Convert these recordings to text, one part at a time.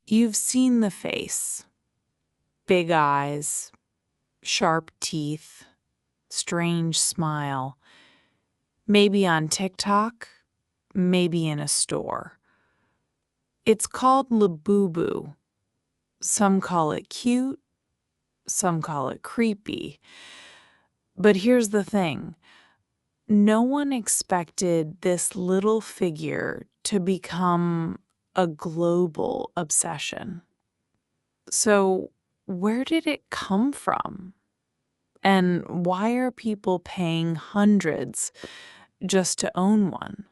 You've seen the face. Big eyes, sharp teeth, strange smile. Maybe on TikTok, maybe in a store. It's called Labubu. Some call it cute, some call it creepy. But here's the thing. No one expected this little figure to become a global obsession. So, where did it come from? And why are people paying hundreds just to own one?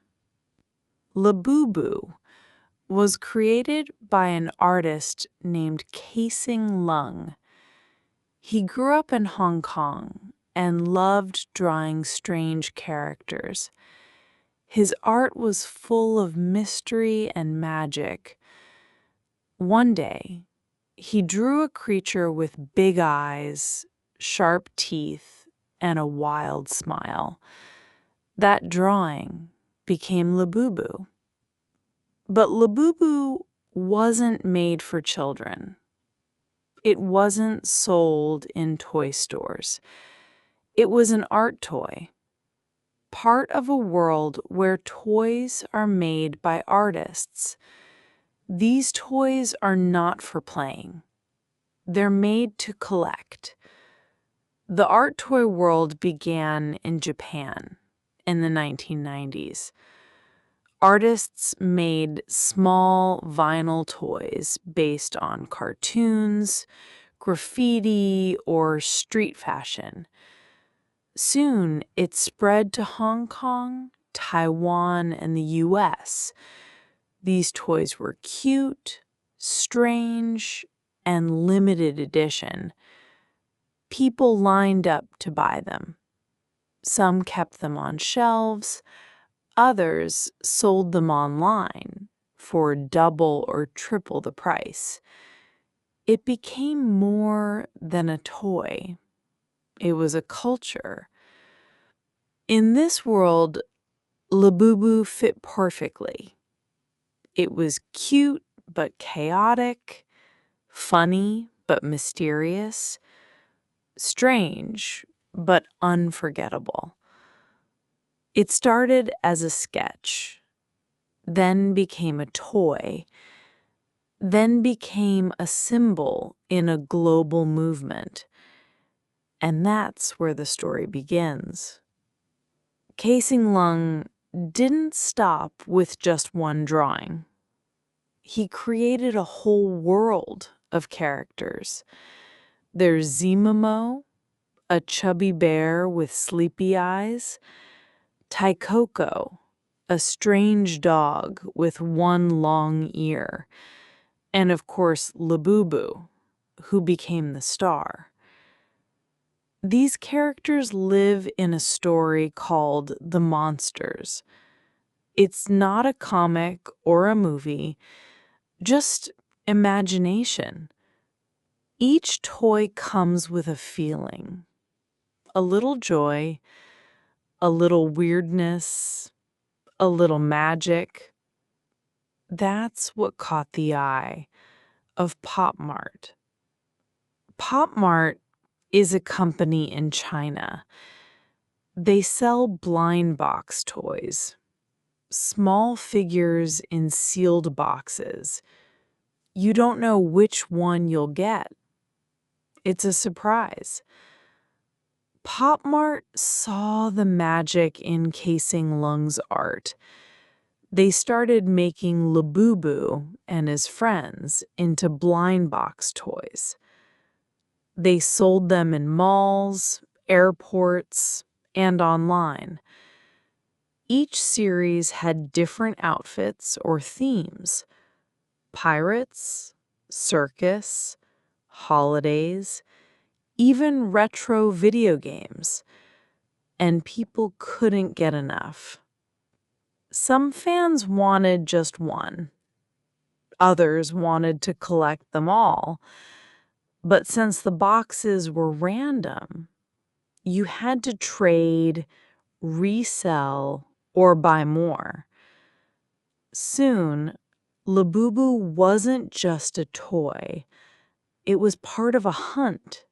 Labubu was created by an artist named Casing Lung. He grew up in Hong Kong and loved drawing strange characters. His art was full of mystery and magic. One day, he drew a creature with big eyes, sharp teeth, and a wild smile. That drawing became Labubu. But Labubu wasn't made for children. It wasn't sold in toy stores. It was an art toy, part of a world where toys are made by artists. These toys are not for playing. They're made to collect. The art toy world began in Japan in the 1990s. Artists made small vinyl toys based on cartoons, graffiti, or street fashion. Soon, it spread to Hong Kong, Taiwan, and the US. These toys were cute, strange, and limited edition. People lined up to buy them. Some kept them on shelves. Others sold them online for double or triple the price. It became more than a toy. It was a culture. In this world, Labubu fit perfectly. It was cute but chaotic, funny but mysterious, strange but unforgettable. It started as a sketch, then became a toy, then became a symbol in a global movement. And that's where the story begins. Casing Lung didn't stop with just one drawing. He created a whole world of characters. There's Zimamo, a chubby bear with sleepy eyes, Taikoko, a strange dog with one long ear, and of course Labubu, who became the star. These characters live in a story called The Monsters. It's not a comic or a movie, just imagination. Each toy comes with a feeling, a little joy, a little weirdness, a little magic. That's what caught the eye of Pop Mart. Pop Mart is a company in China. They sell blind box toys, small figures in sealed boxes. You don't know which one you'll get. It's a surprise. Pop Mart saw the magic in Casing Lung's art. They started making Labubu and his friends into blind box toys. They sold them in malls, airports, and online. Each series had different outfits or themes: pirates, circus, holidays, even retro video games. And people couldn't get enough. Some fans wanted just one. Others wanted to collect them all. But since the boxes were random, you had to trade, resell, or buy more. Soon, Labubu wasn't just a toy. It was part of a hunt,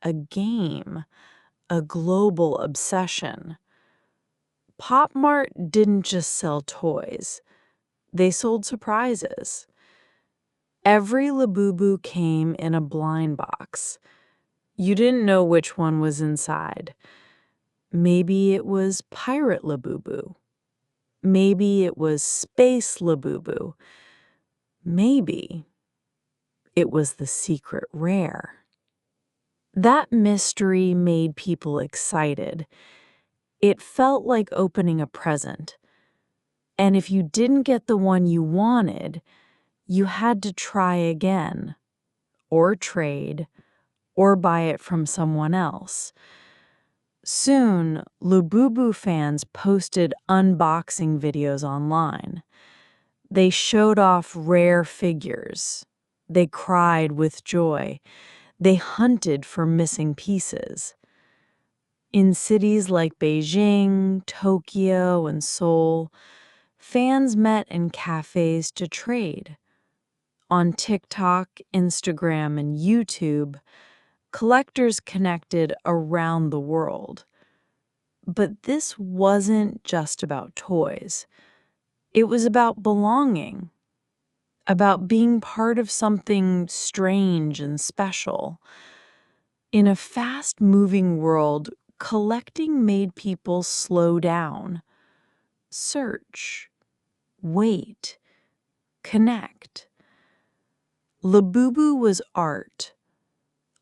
a game, a global obsession. Pop Mart didn't just sell toys. They sold surprises. Every Labubu came in a blind box. You didn't know which one was inside. Maybe it was Pirate Labubu. Maybe it was Space Labubu. Maybe it was the secret rare. That mystery made people excited. It felt like opening a present. And if you didn't get the one you wanted, you had to try again, or trade, or buy it from someone else. Soon, Labubu fans posted unboxing videos online. They showed off rare figures. They cried with joy. They hunted for missing pieces. In cities like Beijing, Tokyo, and Seoul, fans met in cafes to trade. On TikTok, Instagram, and YouTube, collectors connected around the world. But this wasn't just about toys. It was about belonging, about being part of something strange and special. In a fast-moving world, collecting made people slow down, search, wait, connect. Labubu was art.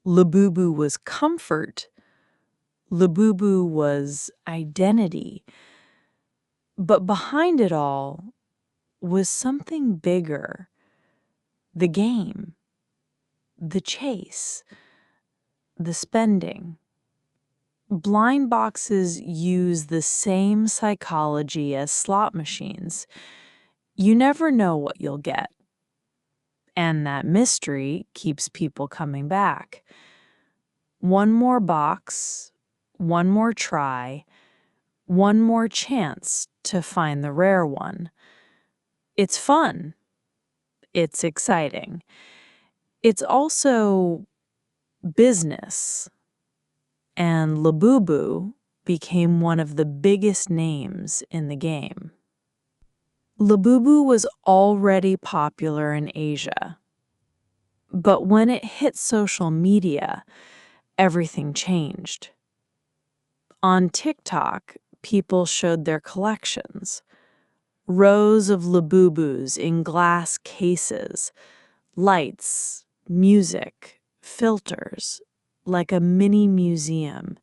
Labubu was comfort. Labubu was identity. But behind it all was something bigger. The game, the chase, the spending. Blind boxes use the same psychology as slot machines. You never know what you'll get. And that mystery keeps people coming back. One more box, one more try, one more chance to find the rare one. It's fun. It's exciting. It's also business. And Labubu became one of the biggest names in the game. Labubu was already popular in Asia. But when it hit social media, everything changed. On TikTok, people showed their collections. Rows of Labubus in glass cases, lights, music, filters, like a mini museum.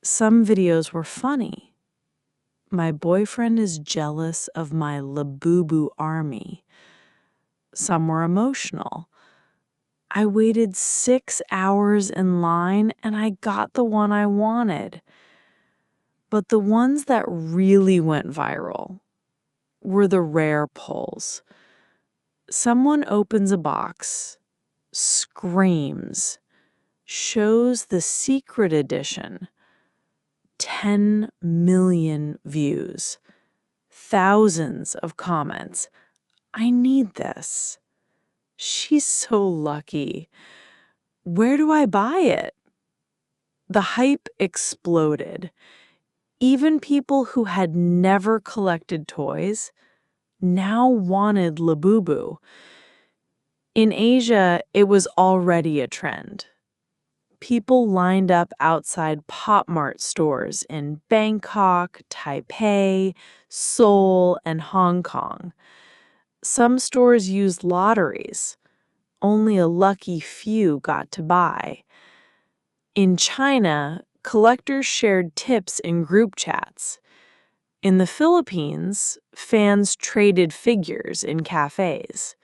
Some videos were funny. My boyfriend is jealous of my Labubu army. Some were emotional. I waited 6 hours in line and I got the one I wanted. But the ones that really went viral were the rare pulls. Someone opens a box, screams, shows the secret edition. 10 million views, thousands of comments. I need this. She's so lucky. Where do I buy it? The hype exploded. Even people who had never collected toys now wanted Labubu. In Asia, it was already a trend. People lined up outside Pop Mart stores in Bangkok, Taipei, Seoul, and Hong Kong. Some stores used lotteries. Only a lucky few got to buy. In China, collectors shared tips in group chats. In the Philippines, fans traded figures in cafes.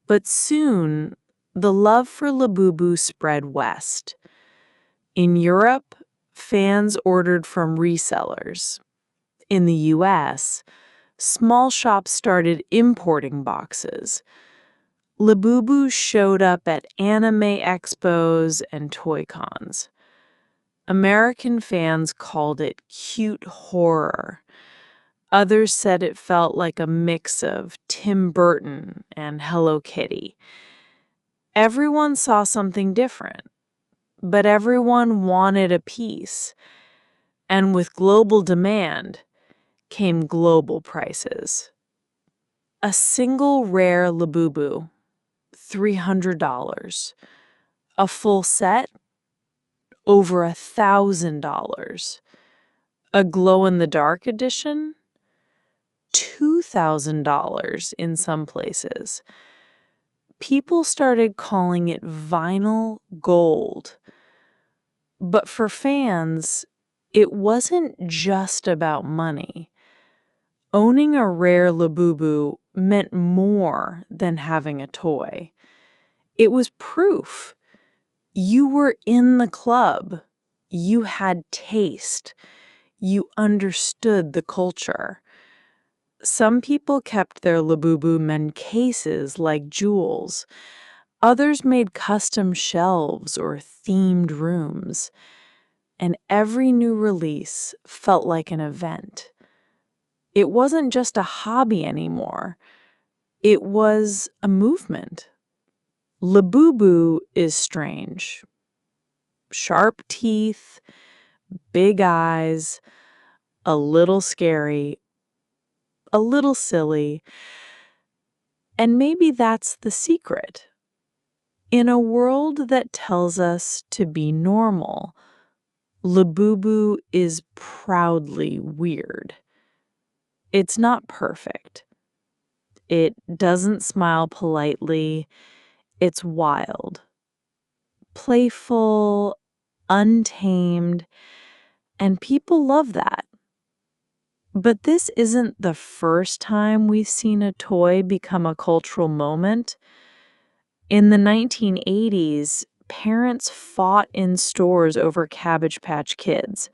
But soon, the love for Labubu spread west. In Europe, fans ordered from resellers. In the US, small shops started importing boxes. Labubu showed up at anime expos and toy cons. American fans called it cute horror. Others said it felt like a mix of Tim Burton and Hello Kitty. Everyone saw something different, but everyone wanted a piece. And with global demand came global prices. A single rare Labubu, $300. A full set, over $1,000. A glow-in-the-dark edition, $2,000 in some places. People started calling it vinyl gold. But for fans, it wasn't just about money. Owning a rare Labubu meant more than having a toy. It was proof. You were in the club. You had taste. You understood the culture. Some people kept their Labubu in cases like jewels. Others made custom shelves or themed rooms. And every new release felt like an event. It wasn't just a hobby anymore. It was a movement. Labubu is strange. Sharp teeth, big eyes, a little scary, a little silly. And maybe that's the secret. In a world that tells us to be normal, Labubu is proudly weird. It's not perfect. It doesn't smile politely. It's wild, playful, untamed, and people love that. But this isn't the first time we've seen a toy become a cultural moment. In the 1980s, parents fought in stores over Cabbage Patch Kids.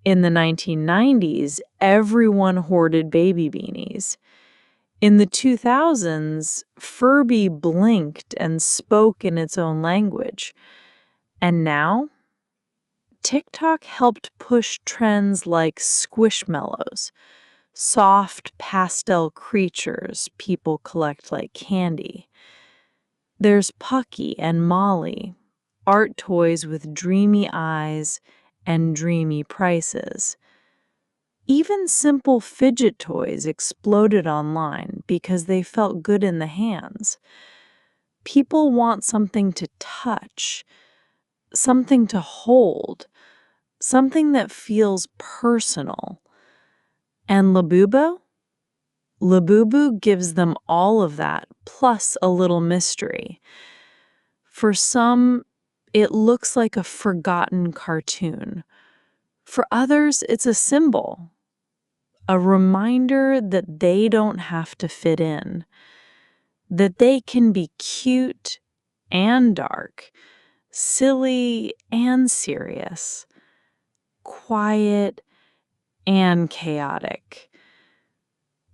In the 1990s, everyone hoarded baby beanies. In the 2000s, Furby blinked and spoke in its own language. And now, TikTok helped push trends like squishmallows, soft pastel creatures people collect like candy. There's Pucky and Molly, art toys with dreamy eyes and dreamy prices. Even simple fidget toys exploded online because they felt good in the hands. People want something to touch, something to hold, something that feels personal. And Labubu? Labubu gives them all of that, plus a little mystery. For some, it looks like a forgotten cartoon. For others, it's a symbol. A reminder that they don't have to fit in, that they can be cute and dark, silly and serious, quiet and chaotic.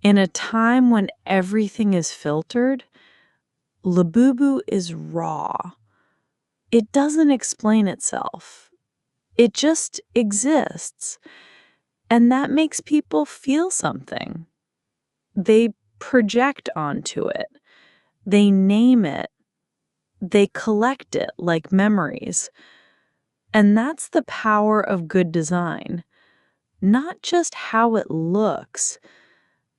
In a time when everything is filtered, Labubu is raw. It doesn't explain itself. It just exists. And that makes people feel something. They project onto it. They name it. They collect it like memories. And that's the power of good design. Not just how it looks,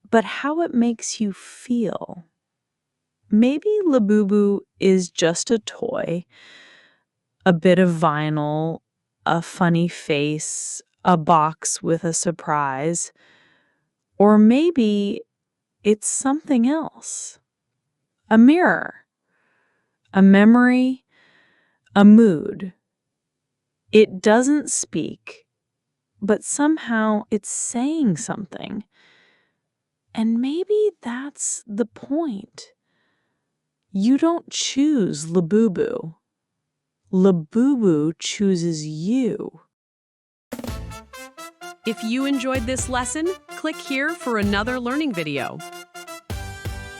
but how it makes you feel. Maybe Labubu is just a toy, a bit of vinyl, a funny face, a box with a surprise. Or maybe it's something else. A mirror, a memory, a mood. It doesn't speak, but somehow it's saying something. And maybe that's the point. You don't choose Labubu. Labubu chooses you. If you enjoyed this lesson, click here for another learning video.